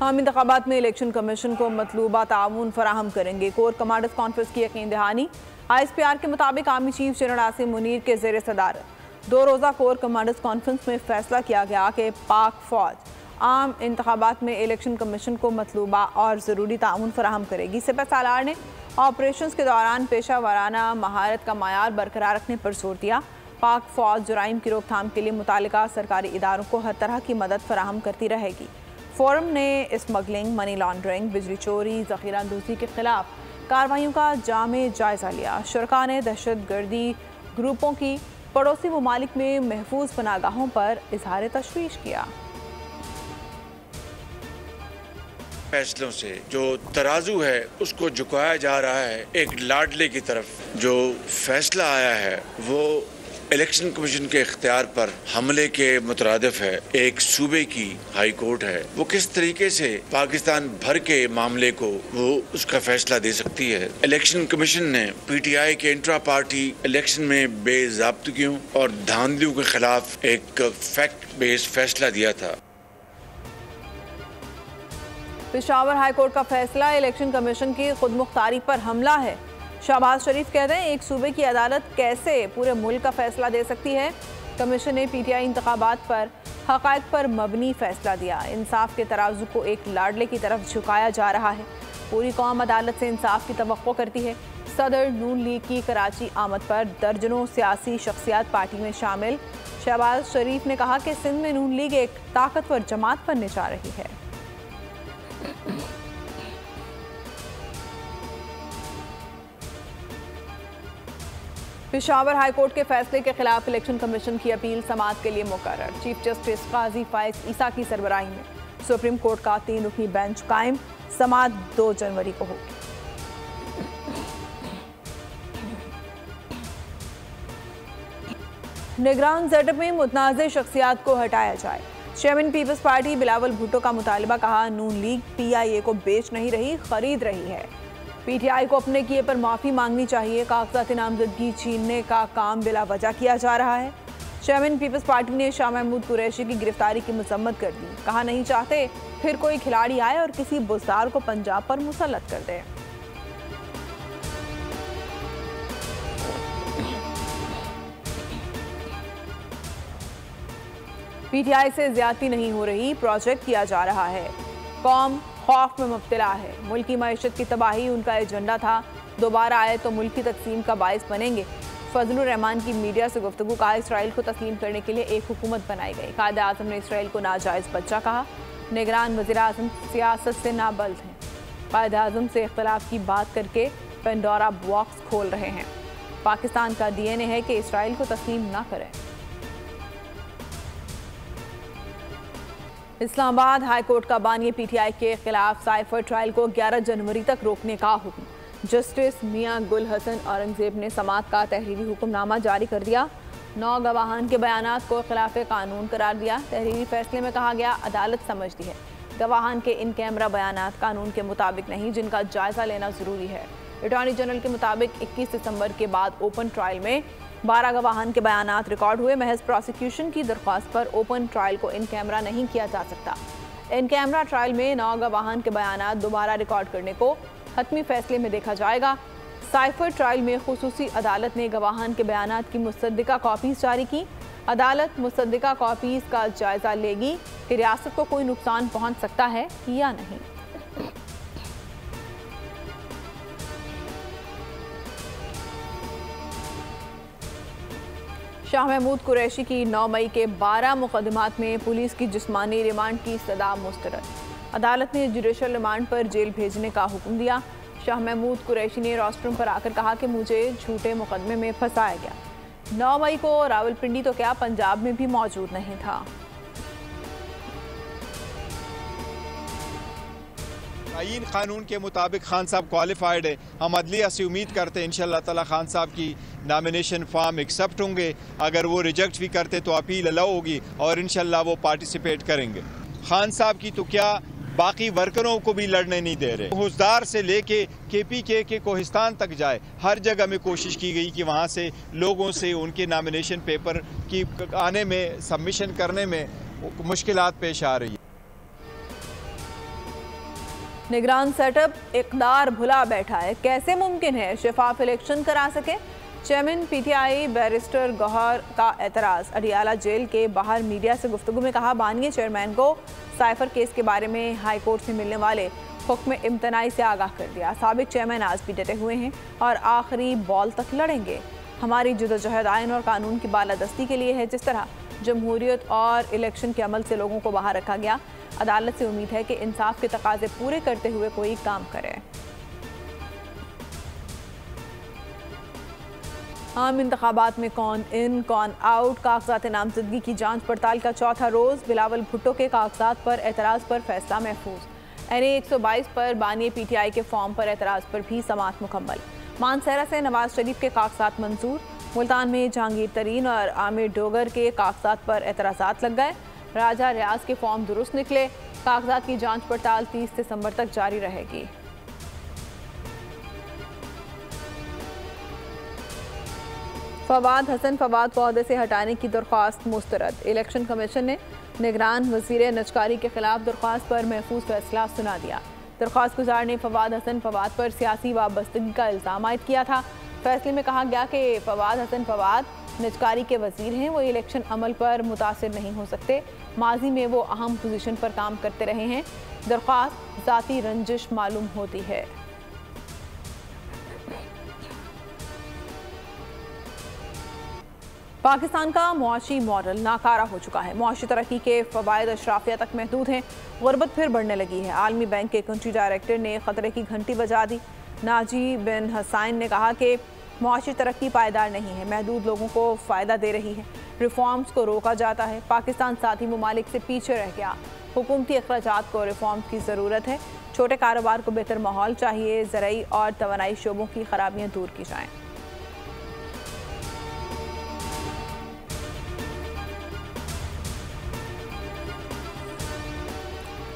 हम इंतखाबात में इलेक्शन कमीशन को मतलूबा ताउन फराहम करेंगे। कोर कमांडर्स कॉन्फ्रेंस की यकीन दहानी। ISPR के मुताबिक army chief general Asim Munir के ज़ेर सदारत 2 रोज़ा कोर कमांडर्स कॉन्फ्रेंस में फैसला किया गया कि पाक फौज आम इंतखाबात में इलेक्शन कमीशन को मतलूबा और ज़रूरी ताउन फराहम करेगी। सिपहसालार ने ऑपरेशन के दौरान पेशा वाराना महारत का मायार बरकरार रखने पर जोर दिया। पाक फौज जुराइम की रोकथाम के लिए मुतालिका सरकारी इदारों को हर तरह की मदद फराहम करती रहेगी। फोरम ने स्मगलिंग, मनी लॉन्ड्रिंग, बिजली चोरी, ज़ख़ीरा अंदोज़ी के खिलाफ कार्रवाइयों का जामे जायज़ा लिया। शुरका ने दहशत गर्दी ग्रुपों की पड़ोसी ममालिक में महफूज पनागाहों पर इजहार तशवीश किया। फैसलों से जो तराजू है उसको झुकाया जा रहा है एक लाडले की तरफ। जो फैसला आया है वो इलेक्शन कमीशन के इख्तियार पर हमले के मुतरादिफ है। एक सूबे की हाई कोर्ट है, वो किस तरीके से पाकिस्तान भर के मामले को वो उसका फैसला दे सकती है। इलेक्शन कमीशन ने PTI के इंट्रा पार्टी इलेक्शन में बेज़ाब्तगियों और धांधलियों के खिलाफ एक फैक्ट बेस्ड फैसला दिया था। पेशावर हाई कोर्ट का फैसला इलेक्शन कमीशन की खुद मुख्तारी पर हमला है। शहबाज शरीफ कहते हैं एक सूबे की अदालत कैसे पूरे मुल्क का फैसला दे सकती है। कमीशन ने PTI इंतखाबात पर हक़ाइक़ पर मबनी फैसला दिया। इंसाफ के तराजू को एक लाडले की तरफ झुकाया जा रहा है। पूरी कौम अदालत से इंसाफ की तवक्को करती है। सदर नून लीग की कराची आमद पर दर्जनों सियासी शख्सियात पार्टी में शामिल। शहबाज शरीफ ने कहा कि सिंध में नून लीग एक ताकतवर जमात बनने जा रही है। पेशावर हाई कोर्ट के फैसले के खिलाफ इलेक्शन कमीशन की अपील समाअत के लिए मुकर्रर। चीफ जस्टिस काजी फाइज ईसा की सरबराही में सुप्रीम कोर्ट का 3 रुकनी बेंच कायम। समाअत 2 जनवरी को होगी। निगरान सेटअप में मुतनाज़ शख्सियात को हटाया जाए। चेयरमैन पीपल्स पार्टी बिलावल भुट्टो का मुतालबा। कहा नून लीग PIA को बेच नहीं रही, खरीद रही है। PTI को अपने किए पर माफ़ी मांगनी चाहिए। कागजात नामजदगी छीनने का काम बिला वजह किया जा रहा है। चेयरमैन पीपल्स पार्टी ने शाह महमूद कुरैशी की गिरफ्तारी की मजम्मत कर दी। कहा नहीं चाहते फिर कोई खिलाड़ी आए और किसी बुज़दार को पंजाब पर मुसल्लत कर दे। PTI से ज्यादती नहीं हो रही, प्रोजेक्ट किया जा रहा है। कौम खौफ में मुब्तला है। मुल्क की मईशत की तबाही उनका एजेंडा था। दोबारा आए तो मुल्क की तकसीम का बाइस बनेंगे। फजलुर रहमान की मीडिया से गुफ्तगू। कहा इसराइल को तस्लीम करने के लिए एक हुकूमत बनाई गई। कायदे आज़म ने इसराइल को नाजायज़ बच्चा कहा। निगरान वज़ीर आज़म सियासत से नाबल्द हैं। कायदे आज़म से इख्तलाफ की बात करके पेंडोरा बॉक्स खोल रहे हैं। पाकिस्तान का DNA है कि इसराइल को तस्लीम ना करें। इस्लामाबाद हाई कोर्ट का बानी PTI के खिलाफ साइफर ट्रायल को 11 जनवरी तक रोकने का हुक्म। जस्टिस मियां गुल हसन औरंगजेब ने समाअत का तहरीरी हुक्मनामा जारी कर दिया। 9 गवाहान के बयानात को खिलाफ कानून करार दिया। तहरीरी फैसले में कहा गया अदालत समझती है गवाहान के इन कैमरा बयानात कानून के मुताबिक नहीं, जिनका जायजा लेना जरूरी है। अटॉर्नी जनरल के मुताबिक 21 दिसंबर के बाद ओपन ट्रायल में 12 गवाहान के बयानात रिकॉर्ड हुए। महज प्रोसिक्यूशन की दरख्वास्त पर ओपन ट्रायल को इन कैमरा नहीं किया जा सकता। इन कैमरा ट्रायल में 9 गवाहान के बयानात दोबारा रिकॉर्ड करने को हतमी फैसले में देखा जाएगा। साइफर ट्रायल में खुसूसी अदालत ने गवाहान के बयानात की मुसद्दिका कॉपीज जारी की। अदालत मुसद्दिका कॉपीज का जायजा लेगी कि रियासत को कोई नुकसान पहुंच सकता है या नहीं। शाह महमूद कुरैशी की 9 मई के 12 मुकदमात में पुलिस की जिस्मानी रिमांड की सदा मुस्तरद। अदालत ने जुडिशल रिमांड पर जेल भेजने का हुक्म दिया। शाह महमूद कुरैशी ने रोस्ट्रम पर आकर कहा कि मुझे झूठे मुकदमे में फंसाया गया। 9 मई को रावलपिंडी तो क्या पंजाब में भी मौजूद नहीं था। आईन कानून के मुताबिक खान साहब क्वालिफाइड है। हम अदलिया से उम्मीद करते हैं इंशाअल्लाह ताला खान साहब की नॉमिनेशन फॉर्म एक्सेप्ट होंगे। अगर वो रिजेक्ट भी करते तो अपील अलाउ होगी और इंशाअल्लाह वो पार्टिसिपेट करेंगे। खान साहब की तो क्या बाकी वर्करों को भी लड़ने नहीं दे रहे। हुजदार से लेके KPK के कोहिस्तान तक जाए, हर जगह में कोशिश की गई कि वहाँ से लोगों से उनके नॉमिनेशन पेपर की आने में, सबमिशन करने में मुश्किलात पेश आ रही है। निगरान सेटअप इक़दार भुला बैठा है, कैसे मुमकिन है शफाफ इलेक्शन करा सके। चेयरमैन पीटीआई बैरिस्टर गौहर का एतराज़। अडियाला जेल के बाहर मीडिया से गुफ्तगू में कहा, बानिए चेयरमैन को साइफर केस के बारे में हाई कोर्ट से मिलने वाले हुक्म इम्तनाई से आगाह कर दिया। साबिक चेयरमैन आज भी डटे हुए हैं और आखिरी बॉल तक लड़ेंगे। हमारी जदोजहद आइन और कानून की बालादस्ती के लिए है। जिस तरह जमहूरियत और इलेक्शन के अमल से लोगों को बाहर रखा गया, अदालत से उम्मीद है कि इंसाफ के तकाजे पूरे करते हुए कोई काम करे। आम इंतखाबात में कौन इन कौन आउट, कागजात नामजदगी की जांच पड़ताल का चौथा रोज। बिलावल भुट्टो के कागजात पर एतराज़ पर फैसला महफूज। NA 122 पर बानिए पीटीआई के फॉर्म पर एतराज़ पर भी समाअत मुकम्मल। मानसहरा से नवाज शरीफ के कागजात मंजूर। मुल्तान में जहांगीर तरीन और आमिर डोगर के कागजात पर एतराज़ात लग गए। राजा रियाज के फॉर्म दुरुस्त निकले। कागजात की जांच पड़ताल 30 दिसंबर तक जारी रहेगी। फवाद हसन फवाद को ओहदे से हटाने की दरख्वास्त मुस्तरद। इलेक्शन कमीशन ने निगरान वज़ीर नजकारी के खिलाफ दरख्वास्त पर महफूज फैसला सुना दिया। दरख्वास्त गुजार ने फवाद हसन फवाद पर सियासी वाबस्तगी का इल्ज़ाम आयद किया था। फैसले में कहा गया कि फवाद हसन फवाद निजकारी के वज़ीर हैं, वो इलेक्शन अमल पर मुतासिर नहीं हो सकते। माजी में वो अहम पोजीशन पर काम करते रहे हैं। दरख्वास्त ज़ाती रंजिश मालूम होती है। पाकिस्तान का मुआशी मॉडल नाकारा हो चुका है। मुआशी तरक्की के फ़वायद अशराफिया तक महदूद हैं। गुरबत फिर बढ़ने लगी है। आलमी बैंक के कंट्री डायरेक्टर ने ख़तरे की घंटी बजा दी। नाजी बिन हसैन ने कहा कि मुआशी तरक्की पायदार नहीं है, महदूद लोगों को फ़ायदा दे रही है, रिफॉर्म्स को रोका जाता है। पाकिस्तान साथी ममालिक से पीछे रह गया। हुकूमती अखराजात को रिफॉर्म्स की ज़रूरत है। छोटे कारोबार को बेहतर माहौल चाहिए। ज़राई और तवानाई शोबों की खराबियाँ दूर की जाएँ।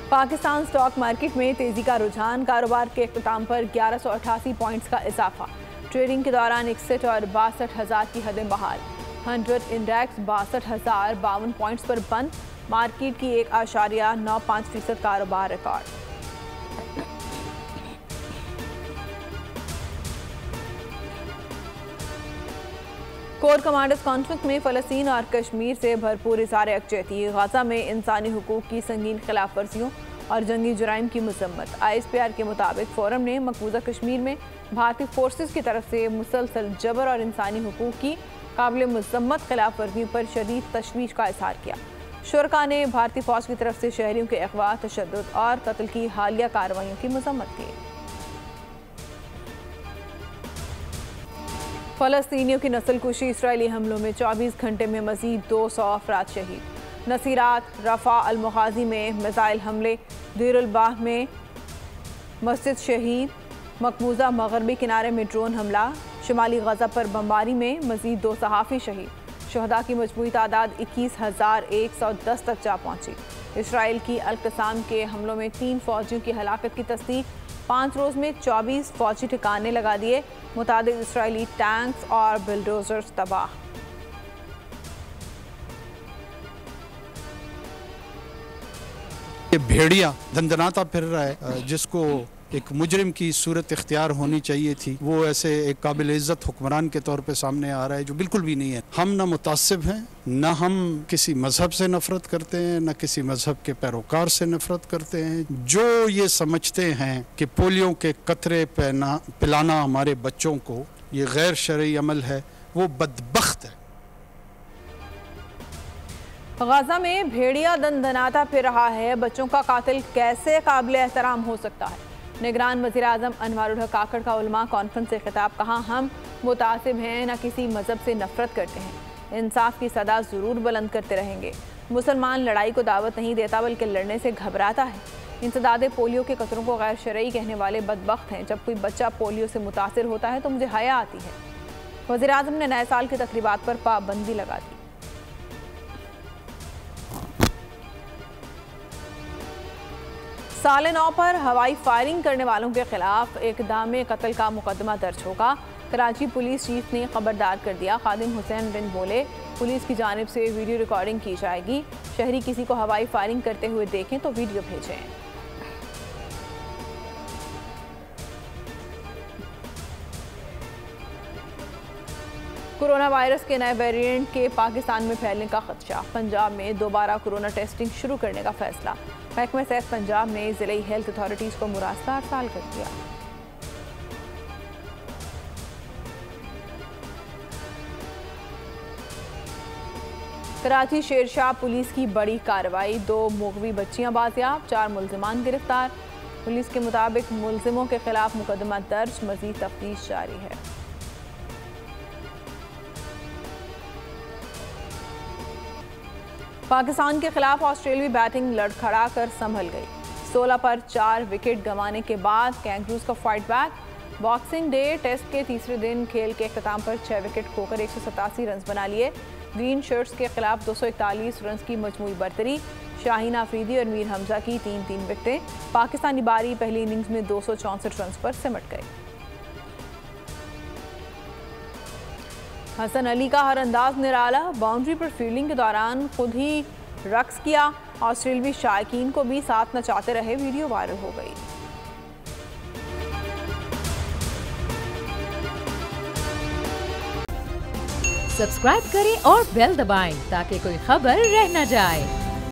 पाकिस्तान स्टॉक मार्केट में तेजी का रुझान। कारोबार के इख्तिताम पर 1188 पॉइंट्स का इजाफा। ट्रेडिंग के दौरान 61 और 62,000 की हदें बहाल। 100 इंडेक्स 62,052 पॉइंट्स पर बंद। मार्केट की 1.95% कारोबार रिकॉर्ड। कोर कमांडर्स कॉन्फ्रेंस में फ़लस्तीन और कश्मीर से भरपूर इज़हार यकजहती। गाज़ा में इंसानी हुकूक की संगीन खिलाफ वर्जियों और जंगी जुराइम की मजम्मत। ISPR के मुताबिक फोरम ने मकबूजा कश्मीर में भारतीय फोर्सेस की तरफ से मुसलसल जबर और इंसानी हुकूक की काबिल मजम्मत खिलाफ वर्जियों पर शदीद तशवीश का इज़हार किया। शुरका ने भारतीय फ़ौज की तरफ से शहरियों के अगवा, तशद्दुद और कत्ल की हालिया कार्रवाइयों की मजम्मत की। फ़लस्तीनियों की नस्लकुशी। इसराइली हमलों में 24 घंटे में मज़ीद 200 अफराद शहीद। नसीरात, रफ़ा, अल-मुग़ाज़ी में मिसाइल हमले। दीरुल-बाह में मस्जिद शहीद। मकबूजा मगरबी किनारे में ड्रोन हमला। शुमाली गज़ा पर बमबारी में मज़ीद 2 सहाफ़ी शहीद। शुहदा की मजमूई तादाद 21,110 तक जा पहुँची। इसराइल की अल-क़साम के हमलों में 3 फ़ौजियों की हलाकत की तस्दीक। 5 रोज़ में 24 फ़ौजी ठिकाने लगा दिए। मुतादिद इसराइली टैंक्स और बुलडोज़र्स तबाह। ये भेड़िया दंदनाता फिर रहा है, जिसको एक मुजरिम की सूरत इख्तियार होनी चाहिए थी, वो ऐसे एक काबिल इज़्ज़त हुक्मरान के तौर पे सामने आ रहा है, जो बिल्कुल भी नहीं है। हम न मुतासिब हैं, न हम किसी मज़हब से नफ़रत करते हैं, न किसी मज़हब के पैरोकार से नफ़रत करते हैं। जो ये समझते हैं कि पोलियो के कतरे पिलाना हमारे बच्चों को ये गैर शरई अमल है, वो बदबख्त है। गाज़ा में भेड़िया दंदनाता फिर रहा है। बच्चों का कातिल कैसे काबिल एहतराम हो सकता है। निगरान वज़ीर आज़म अनवारुल हक काकड़ का उलमा कॉन्फ्रेंस से खिताब। कहा, हम मुतासिब हैं, न किसी मज़हब से नफ़रत करते हैं। इंसाफ की सदा ज़रूर बुलंद करते रहेंगे। मुसलमान लड़ाई को दावत नहीं देता, बल्कि लड़ने से घबराता है। इंसदादे पोलियो के कतरों को गैर शरई कहने वाले बदबख्त हैं। जब कोई बच्चा पोलियो से मुतासिर होता है तो मुझे हया आती है। वज़ीर आज़म ने नए साल की तकरीबात पर पाबंदी लगा दी। साल 9 पर हवाई फायरिंग करने वालों के खिलाफ इक़दाम कत्ल का मुकदमा दर्ज होगा। कराची पुलिस चीफ ने खबरदार कर दिया। खादिम हुसैन बिन बोले, पुलिस की जानिब से वीडियो रिकॉर्डिंग की जाएगी। शहरी किसी को हवाई फायरिंग करते हुए देखें तो वीडियो भेजें। कोरोना वायरस के नए वेरिएंट के पाकिस्तान में फैलने का खदशा। पंजाब में दोबारा कोरोना टेस्टिंग शुरू करने का फैसला। महकमा सेहत पंजाब ने जिले हेल्थ अथॉरिटीज को मुरास्ता अरसाल कर दिया। कराची शेरशाह पुलिस की बड़ी कार्रवाई, 2 मुगवी बच्चियां बाजियाब, 4 मुल्जिमान गिरफ्तार। पुलिस के मुताबिक मुल्जिमों के खिलाफ मुकदमा दर्ज, मजीद तफ्तीश जारी है। पाकिस्तान के खिलाफ ऑस्ट्रेलियावी बैटिंग लड़खड़ा कर संभल गई। 16 पर 4 विकेट गंवाने के बाद कैंगरूज का fight back. Boxing Day test के तीसरे दिन खेल के अख्ताम पर 6 विकेट खोकर 187 रन बना लिए। ग्रीन शर्ट्स के खिलाफ 241 रन की मजमूई बरतरी। शाहीन आफरीदी और मीर हमजा की 3-3 विकेटें। पाकिस्तानी बारी पहली इनिंग्स में 264 रन पर सिमट गए। हसन अली का हर अंदाज निराला, बाउंड्री पर फील्डिंग के दौरान खुद ही रक्स किया। ऑस्ट्रेलियावी शायकीन को भी साथ नचाते रहे, वीडियो वायरल हो गई। सब्सक्राइब करें और बेल दबाएं ताकि कोई खबर रह न जाए।